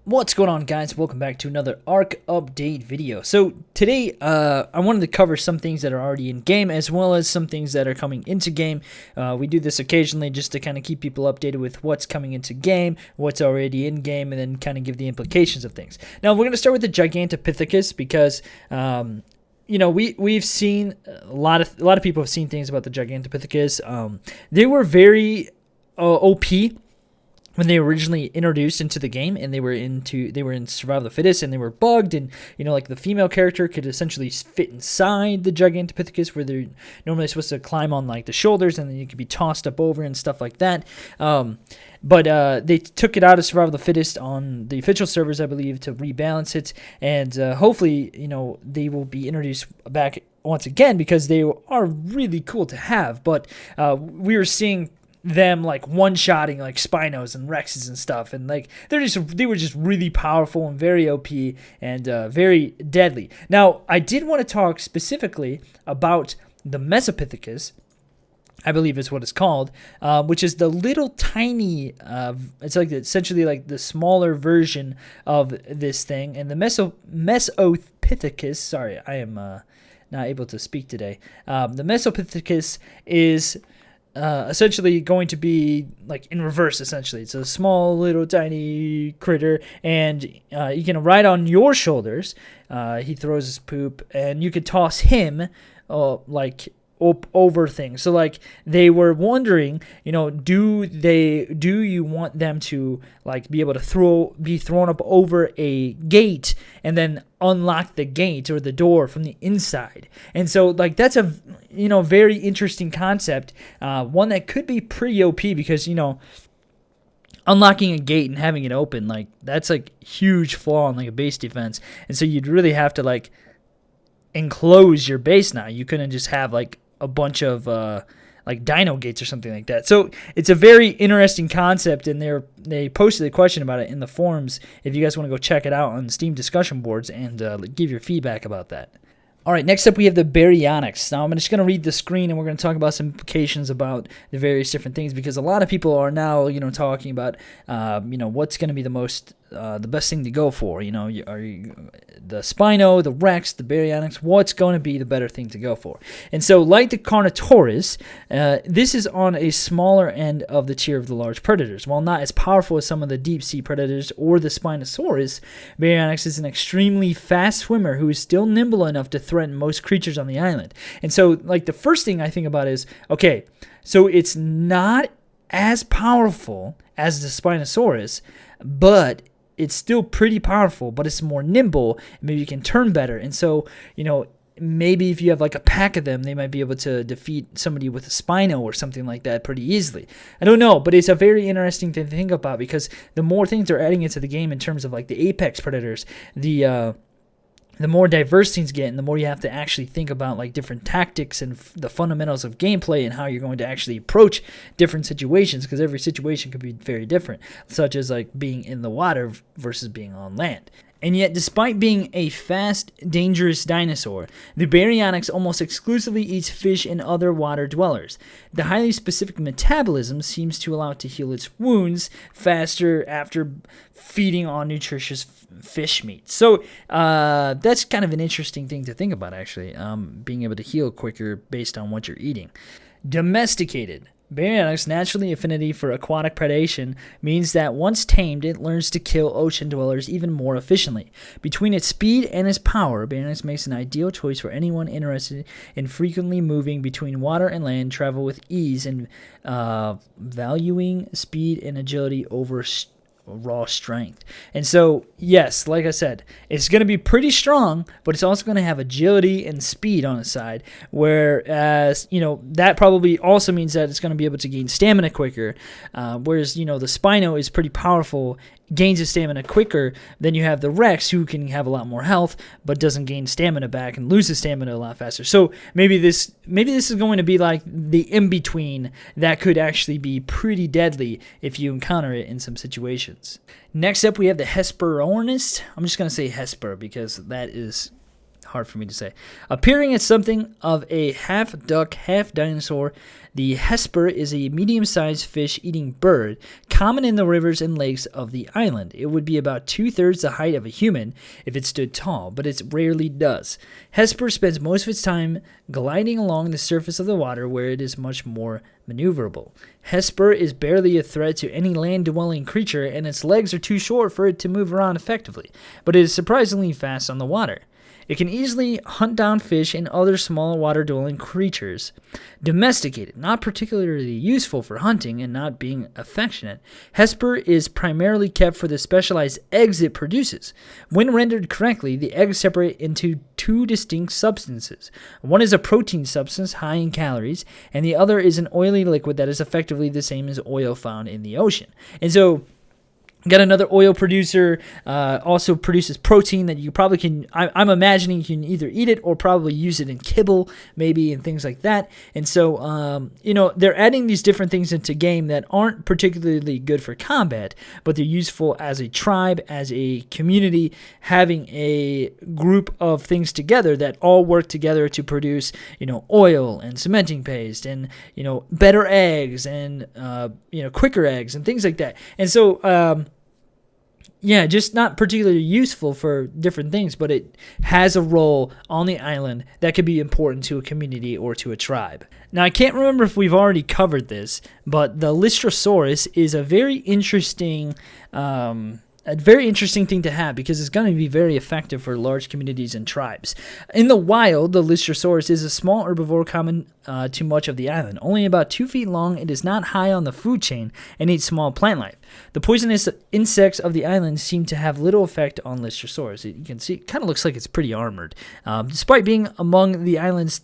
What's going on, guys? Welcome back to another Ark update video. So today I wanted to cover some things that are already in game as well as some things that are coming into game. We do this occasionally just to kind of keep people updated with what's coming into game, what's already in game, and then kind of give the implications of things. Now we're going to start with the Gigantopithecus because we've seen a lot of people have seen things about the Gigantopithecus. They were very OP when they were originally introduced into the game, and they were in Survival of the Fittest, and they were bugged, and like the female character could essentially fit inside the Gigantopithecus, where they're normally supposed to climb on like the shoulders, and then you could be tossed up over and stuff like that. But they took it out of Survival of the Fittest on the official servers, I believe, to rebalance it, and hopefully they will be introduced back once again because they are really cool to have. But we were seeing them like one-shotting like Spinos and Rexes and stuff, and like they were just really powerful and very OP and very deadly. Now I did want to talk specifically about the Mesopithecus, I believe is what it's called, which is the little tiny, it's like essentially like the smaller version of this thing. And the Mesopithecus, sorry, I am not able to speak today. The Mesopithecus is essentially going to be like in reverse. Essentially, it's a small little tiny critter, and you can ride on your shoulders. He throws his poop, and you could toss him like over things. So like they were wondering, do you want them to like be able to be thrown up over a gate and then unlock the gate or the door from the inside? And so like that's a very interesting concept, one that could be pretty OP because unlocking a gate and having it open, like that's like huge flaw in like a base defense, and so you'd really have to like enclose your base now. You couldn't just have like a bunch of like dino gates or something like that. So it's a very interesting concept, and they posted a question about it in the forums if you guys want to go check it out on Steam discussion boards and give your feedback about that. All right, next up we have the Baryonyx. Now I'm just going to read the screen, and we're going to talk about some implications about the various different things, because a lot of people are now talking about what's going to be the best thing to go for. Are you the Spino, the Rex, the Baryonyx? What's going to be the better thing to go for? And so, like the Carnotaurus, this is on a smaller end of the tier of the large predators. While not as powerful as some of the deep sea predators or the Spinosaurus, Baryonyx is an extremely fast swimmer who is still nimble enough to threaten most creatures on the island. And so, like, the first thing I think about is, okay, so it's not as powerful as the Spinosaurus, but it's still pretty powerful, but it's more nimble, and maybe you can turn better. And so, maybe if you have like a pack of them, they might be able to defeat somebody with a Spino or something like that pretty easily. I don't know, but it's a very interesting thing to think about, because the more things they're adding into the game in terms of like the apex predators, the more diverse things get, and the more you have to actually think about like different tactics and the fundamentals of gameplay and how you're going to actually approach different situations, because every situation could be very different, such as like being in the water versus being on land. And yet, despite being a fast, dangerous dinosaur, the Baryonyx almost exclusively eats fish and other water dwellers. The highly specific metabolism seems to allow it to heal its wounds faster after feeding on nutritious fish meat. So that's kind of an interesting thing to think about, actually, being able to heal quicker based on what you're eating. Domesticated. Baryonyx's natural affinity for aquatic predation means that once tamed, it learns to kill ocean dwellers even more efficiently. Between its speed and its power, Baryonyx makes an ideal choice for anyone interested in frequently moving between water and land, travel with ease, and valuing speed and agility over raw strength. And so, yes, like I said, it's going to be pretty strong, but it's also going to have agility and speed on its side, whereas, that probably also means that it's going to be able to gain stamina quicker, whereas, the Spino is pretty powerful, gains his stamina quicker. Then you have the Rex, who can have a lot more health, but doesn't gain stamina back and loses stamina a lot faster. So maybe this is going to be like the in-between that could actually be pretty deadly if you encounter it in some situations. Next up, we have the Hesperornis. I'm just going to say Hesper because that is hard for me to say. Appearing as something of a half duck, half dinosaur, the Hesper is a medium-sized fish-eating bird, common in the rivers and lakes of the island. It would be about 2/3 the height of a human if it stood tall, but it rarely does. Hesper spends most of its time gliding along the surface of the water where it is much more maneuverable. Hesper is barely a threat to any land-dwelling creature, and its legs are too short for it to move around effectively, but it is surprisingly fast on the water. It can easily hunt down fish and other small water-dwelling creatures. Domesticated, not particularly useful for hunting and not being affectionate, Hesper is primarily kept for the specialized eggs it produces. When rendered correctly, the eggs separate into two distinct substances. One is a protein substance high in calories, and the other is an oily liquid that is effectively the same as oil found in the ocean. And so, got another oil producer, also produces protein that you probably can, I'm imagining you can either eat it or probably use it in kibble, maybe, and things like that. And so, they're adding these different things into game that aren't particularly good for combat, but they're useful as a tribe, as a community, having a group of things together that all work together to produce, oil and cementing paste and, better eggs and, quicker eggs and things like that. And so, yeah, just not particularly useful for different things, but it has a role on the island that could be important to a community or to a tribe. Now, I can't remember if we've already covered this, but the Lystrosaurus is a very interesting thing to have because it's going to be very effective for large communities and tribes. In the wild, the Lystrosaurus is a small herbivore common to much of the island. Only about 2 feet long, it is not high on the food chain and eats small plant life. The poisonous insects of the island seem to have little effect on Lystrosaurus. You can see it kind of looks like it's pretty armored. Despite being among the island's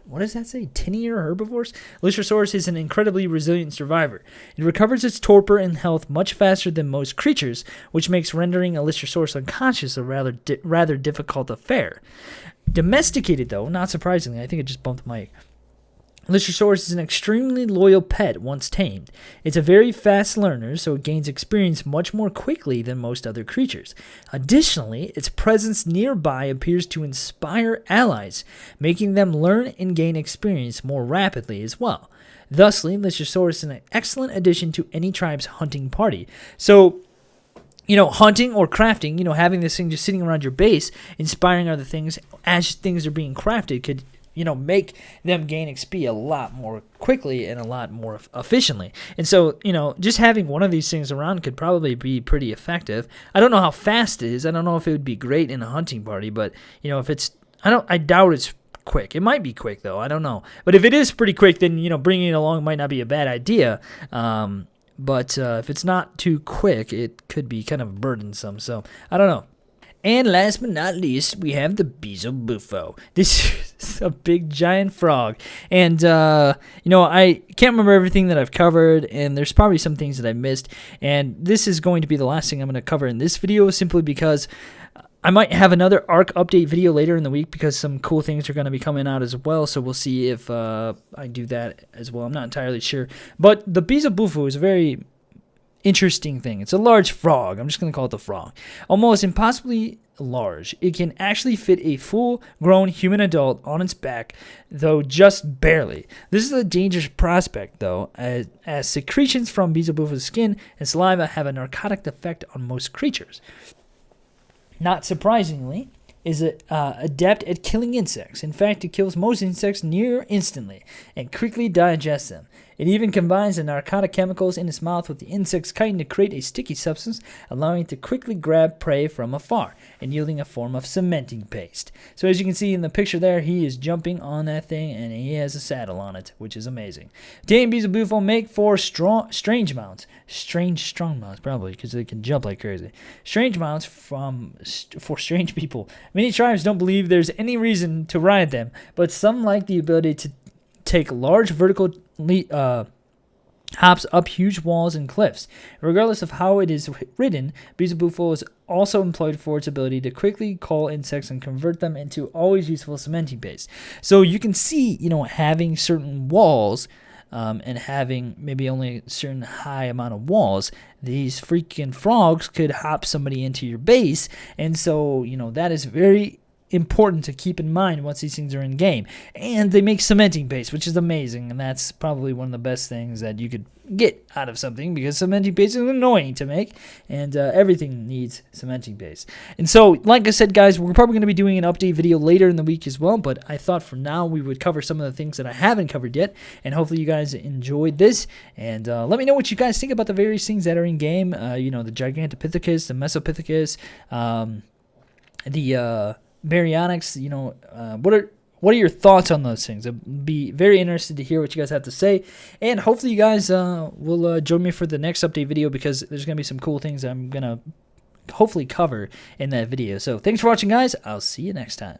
what does that say? Tinier herbivores? Lystrosaurus is an incredibly resilient survivor. It recovers its torpor and health much faster than most creatures, which makes rendering a Lystrosaurus unconscious a rather difficult affair. Domesticated, though, not surprisingly, I think it just bumped my... Lystrosaurus is an extremely loyal pet once tamed. It's a very fast learner, so it gains experience much more quickly than most other creatures. Additionally, its presence nearby appears to inspire allies, making them learn and gain experience more rapidly as well. Thusly, Lystrosaurus is an excellent addition to any tribe's hunting party. So, hunting or crafting, having this thing just sitting around your base, inspiring other things as things are being crafted could make them gain XP a lot more quickly and a lot more efficiently. And so, just having one of these things around could probably be pretty effective. I don't know how fast it is. I don't know if it would be great in a hunting party, but, if it's, I doubt it's quick. It might be quick, though. I don't know. But if it is pretty quick, then, bringing it along might not be a bad idea. But if it's not too quick, it could be kind of burdensome. So, I don't know. And last but not least, we have the Bufo. This is a big giant frog. And, I can't remember everything that I've covered, and there's probably some things that I missed. And this is going to be the last thing I'm going to cover in this video, simply because I might have another Ark update video later in the week because some cool things are going to be coming out as well. So we'll see if I do that as well. I'm not entirely sure. But the Bufo is a very interesting thing. It's a large frog. I'm just going to call it the frog. Almost impossibly large. It can actually fit a full-grown human adult on its back, though just barely. This is a dangerous prospect, though, as secretions from Bufo's skin and saliva have a narcotic effect on most creatures. Not surprisingly, is adept at killing insects. In fact, it kills most insects near instantly and quickly digests them. It even combines the narcotic chemicals in its mouth with the insect's chitin to create a sticky substance, allowing it to quickly grab prey from afar and yielding a form of cementing paste. So as you can see in the picture there, he is jumping on that thing and he has a saddle on it, which is amazing. Tame Bufo make for strange mounts. Strong mounts, probably, because they can jump like crazy. Strange mounts for strange people. Many tribes don't believe there's any reason to ride them, but some like the ability to take large vertical hops up huge walls and cliffs. Regardless of how it is ridden, Bufo is also employed for its ability to quickly cull insects and convert them into always useful cementing paste. So you can see, having certain walls and having maybe only a certain high amount of walls, these freaking frogs could hop somebody into your base. And so, that is very important to keep in mind once these things are in game. And they make cementing base, which is amazing, and that's probably one of the best things that you could get out of something, because cementing base is annoying to make, and everything needs cementing base. And so, like I said, guys, we're probably going to be doing an update video later in the week as well, but I thought for now we would cover some of the things that I haven't covered yet, and hopefully you guys enjoyed this. And let me know what you guys think about the various things that are in game. The Gigantopithecus, the Mesopithecus, the Baryonyx. What are your thoughts on those things? I'd be very interested to hear what you guys have to say, and hopefully you guys will join me for the next update video, because there's going to be some cool things I'm going to hopefully cover in that video. So thanks for watching, guys. I'll see you next time.